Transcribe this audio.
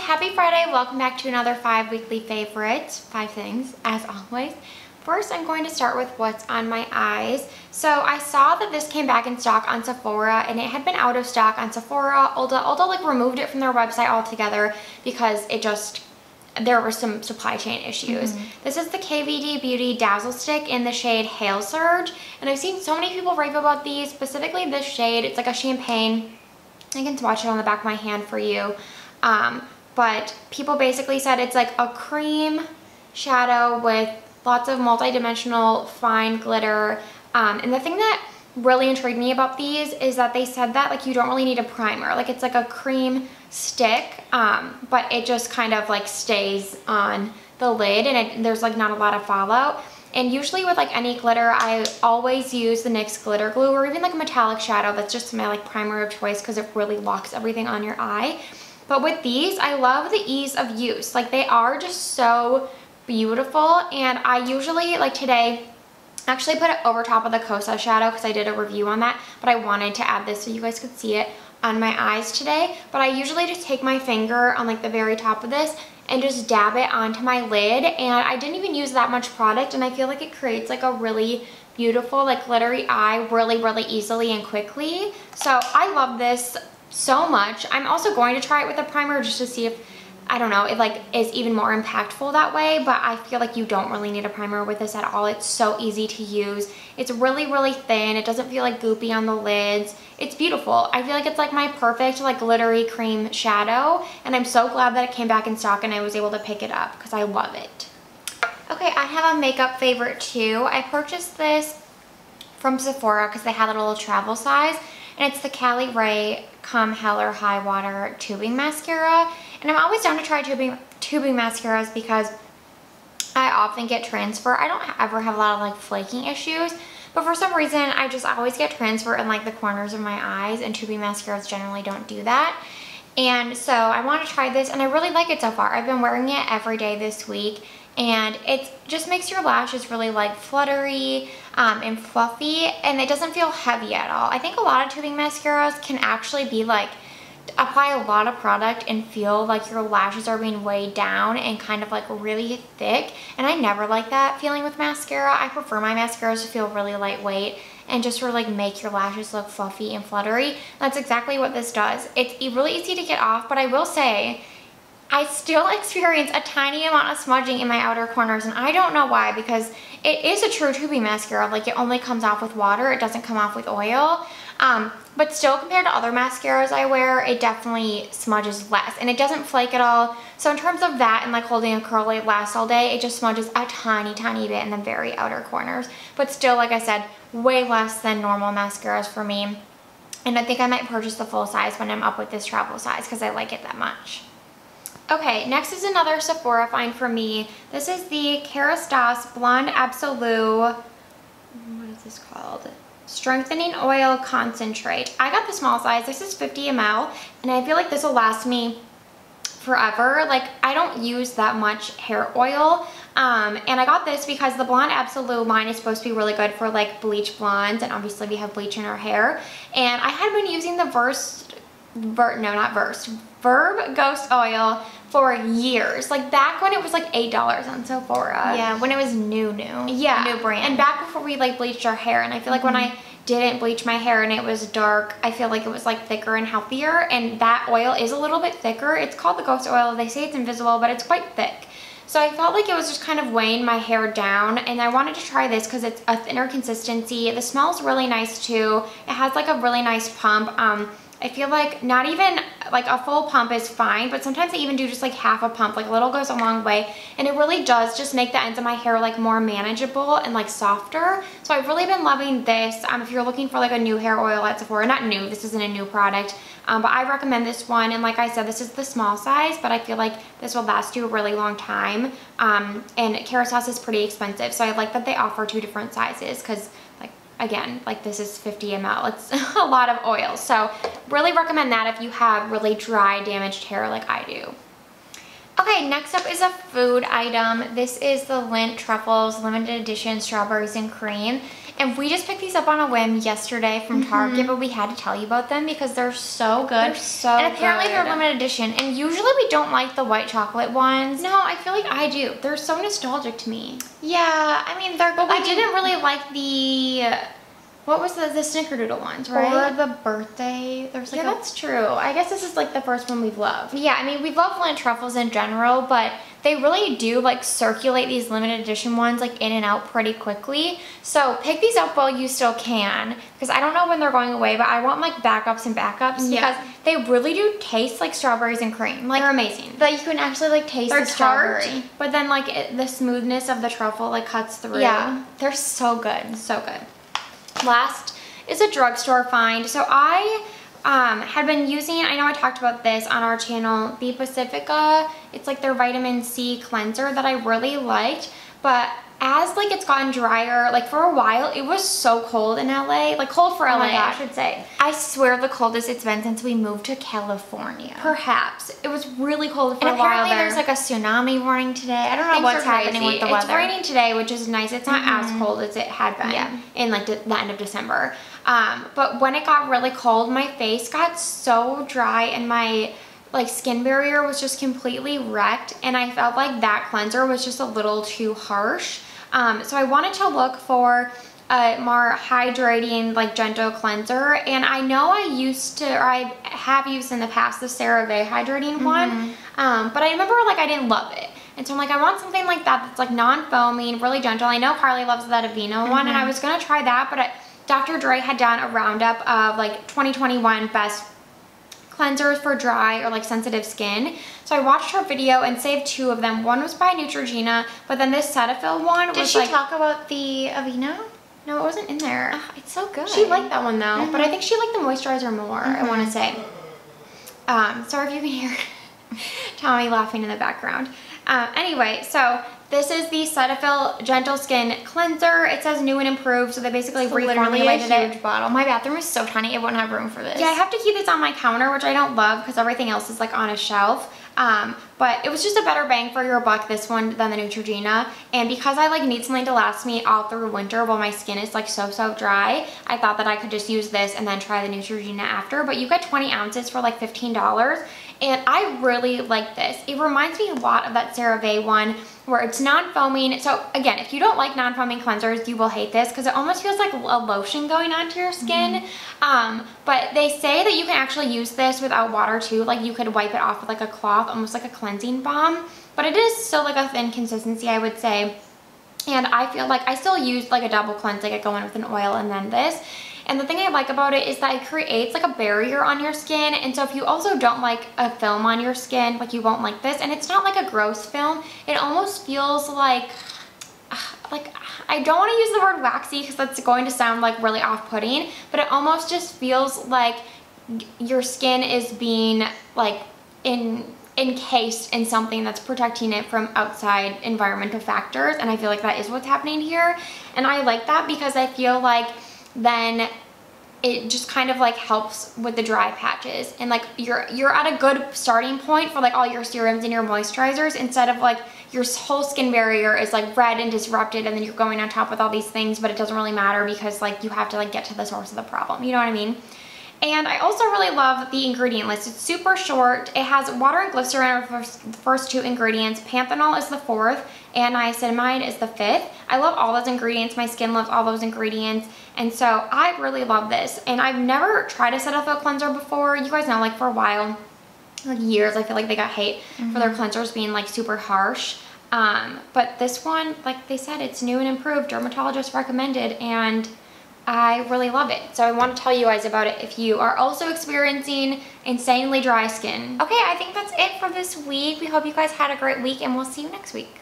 happy Friday. Welcome back to another 5 weekly favorites. 5 things, as always. First, I'm going to start with what's on my eyes. So I saw that this came back in stock on Sephora, and it had been out of stock on Sephora. Ulta like removed it from their website altogether because there were some supply chain issues. This is the KVD Beauty Dazzle Stick in the shade Hail Surge, and I've seen so many people rave about these, specifically this shade. It's like a champagne. I can swatch it on the back of my hand for you. But people basically said it's like a cream shadow with lots of multi-dimensional fine glitter. And the thing that really intrigued me about these is that they said that like you don't really need a primer. Like it's like a cream stick, but it just kind of like stays on the lid, and there's like not a lot of fallout. And usually with like any glitter, I always use the NYX glitter glue, or even like a metallic shadow. That's just my like primer of choice because it really locks everything on your eye. But with these, I love the ease of use. Like they are just so beautiful, and I usually, like today, actually put it over top of the Cosa shadow because I did a review on that, but I wanted to add this so you guys could see it on my eyes today. But I usually just take my finger on like the very top of this and just dab it onto my lid, and I didn't even use that much product, and I feel like it creates like a really beautiful like glittery eye really easily and quickly. So I love this so much. I'm also going to try it with a primer just to see if, I don't know, it like is even more impactful that way, but I feel like you don't really need a primer with this at all. It's so easy to use. It's really thin. It doesn't feel like goopy on the lids. It's beautiful. I feel like it's like my perfect like glittery cream shadow, and I'm so glad that it came back in stock and I was able to pick it up because I love it. Okay, I have a makeup favorite too. I purchased this from Sephora because they had a little travel size, and it's the Cali Raycom Hell High Water Tubing Mascara. And I'm always down to try tubing mascaras because I often get transfer. I don't ever have a lot of like flaking issues, but for some reason I just always get transfer in like the corners of my eyes, and tubing mascaras generally don't do that. And so I want to try this, and I really like it so far. I've been wearing it every day this week, and it just makes your lashes really like fluttery and fluffy, and it doesn't feel heavy at all. I think a lot of tubing mascaras can actually be like, apply a lot of product and feel like your lashes are being weighed down and kind of like really thick, and I never like that feeling with mascara. I prefer my mascaras to feel really lightweight and just sort of like make your lashes look fluffy and fluttery. That's exactly what this does. It's really easy to get off, but I will say I still experience a tiny amount of smudging in my outer corners, and I don't know why, because it is a true tubing mascara. Like it only comes off with water. It doesn't come off with oil. But still, compared to other mascaras I wear, it definitely smudges less, and it doesn't flake at all. So in terms of that and like holding a curl light last all day, it just smudges a tiny bit in the very outer corners. But still, like I said, way less than normal mascaras for me. And I think I might purchase the full size when I'm up with this travel size because I like it that much. Okay, next is another Sephora find for me. This is the Kerastase Blonde Absolute, what is this called? Strengthening Oil Concentrate. I got the small size. This is 50 ml, and I feel like this will last me forever. Like I don't use that much hair oil, and I got this because the Blonde Absolute line is supposed to be really good for like bleach blondes, and obviously we have bleach in our hair. And I had been using the Verb Ghost Oil for years, like back when it was like $8 on Sephora. Yeah, when it was new. Yeah, new brand. and back before we like bleached our hair. And I feel like when I didn't bleach my hair and it was dark, I feel like it was like thicker and healthier, and that oil is a little bit thicker. It's called the Ghost Oil. They say it's invisible, but it's quite thick. So I felt like it was just kind of weighing my hair down, and I wanted to try this because it's a thinner consistency. The smell's really nice too. It has like a really nice pump. I feel like not even like a full pump is fine, but sometimes I even do just like half a pump. Like a little goes a long way, and it really does just make the ends of my hair like more manageable and like softer. So I've really been loving this. If you're looking for like a new hair oil at Sephora, not new, this isn't a new product, but I recommend this one. And like I said, this is the small size, but I feel like this will last you a really long time. And Kerastase is pretty expensive, so I like that they offer 2 different sizes because, like, again, like this is 50 ml. It's a lot of oil. So really recommend that if you have really dry, damaged hair like I do. Okay, next up is a food item. This is the Lint Truffles limited edition strawberries and cream. And we just picked these up on a whim yesterday from Target, but we had to tell you about them because they're so good. They're so good. And apparently they're limited edition. And usually we don't like the white chocolate ones. No, I feel like I do. They're so nostalgic to me. Yeah, I mean, but we didn't really like the... What was the snickerdoodle ones, right? Or the birthday. There's like that's true. I guess this is like the first one we've loved. Yeah, I mean, we love Lint Truffles in general, but they really do like circulate these limited edition ones like in and out pretty quickly. So pick these up while you still can, because I don't know when they're going away, but I want like backups and backups because they really do taste like strawberries and cream. Like, they're amazing. That you can actually like taste the strawberry. Tart, but then like the smoothness of the truffle like cuts through. Yeah, they're so good. So good. Last is a drugstore find. So I had been using, I know I talked about this on our channel, the Pacifica. It's like their vitamin C cleanser that I really liked, but as like it's gotten drier, like for a while it was so cold in LA, like cold for LA, I should say. I swear the coldest it's been since we moved to California. Perhaps. It was really cold for and a while apparently there's like a tsunami warning today. I don't know what's happening with the weather. It's raining today, which is nice. It's not as cold as it had been in like the end of December. But when it got really cold, my face got so dry and my like skin barrier was just completely wrecked, and I felt like that cleanser was just a little too harsh. So I wanted to look for a more hydrating, like gentle cleanser, and I know I have used in the past the CeraVe hydrating one, but I remember like I didn't love it. And so I'm like, I want something like that that's like non-foaming, really gentle. I know Carly loves that Aveeno one, and I was gonna try that, but Dr. Dre had done a roundup of like 2021 best cleansers for dry or like sensitive skin. So I watched her video and saved 2 of them. One was by Neutrogena, but then this Cytophil one was Did she talk about the Aveeno? No, it wasn't in there. It's so good. She liked that one though, but I think she liked the moisturizer more, I want to say. Sorry if you can hear Tommy laughing in the background. Anyway, so this is the Cytophil Gentle Skin Cleanser. It says new and improved, so they basically reformulated a huge bottle. My bathroom is so tiny, it wouldn't have room for this. Yeah, I have to keep this on my counter, which I don't love because everything else is like on a shelf. But it was just a better bang for your buck, this one, than the Neutrogena. And because I like need something to last me all through winter while my skin is like so dry, I thought that I could just use this and then try the Neutrogena after. But you get 20 ounces for like $15. And I really like this. It reminds me a lot of that CeraVe one where it's non-foaming. So again, if you don't like non-foaming cleansers, you will hate this because it almost feels like a lotion going onto your skin. But they say that you can actually use this without water too. Like you could wipe it off with like a cloth, almost like a cleansing balm. But it is still like a thin consistency, I would say. And I feel like I still use like a double cleanse, like I go in with an oil and then this. And the thing I like about it is that it creates like a barrier on your skin. And so if you also don't like a film on your skin, like you won't like this. And it's not like a gross film. It almost feels like I don't want to use the word waxy because that's going to sound like really off-putting, but it almost just feels like your skin is being like encased in something that's protecting it from outside environmental factors. And I feel like that is what's happening here. And I like that because I feel like then it just kind of like helps with the dry patches, and like you're at a good starting point for like all your serums and your moisturizers, instead of like your whole skin barrier is like red and disrupted and then you're going on top with all these things, but it doesn't really matter because like you have to like get to the source of the problem, you know what I mean? And I also really love the ingredient list. It's super short. It has water and glycerin for the first 2 ingredients. Panthenol is the 4th, and niacinamide is the 5th. I love all those ingredients. My skin loves all those ingredients. And so I really love this. And I've never tried a Cytophil cleanser before. You guys know, like for a while, like years, I feel like they got hate for their cleansers being like super harsh. But this one, like they said, it's new and improved, dermatologist recommended, and I really love it. So I want to tell you guys about it if you are also experiencing insanely dry skin. Okay, I think that's it for this week. We hope you guys had a great week, and we'll see you next week.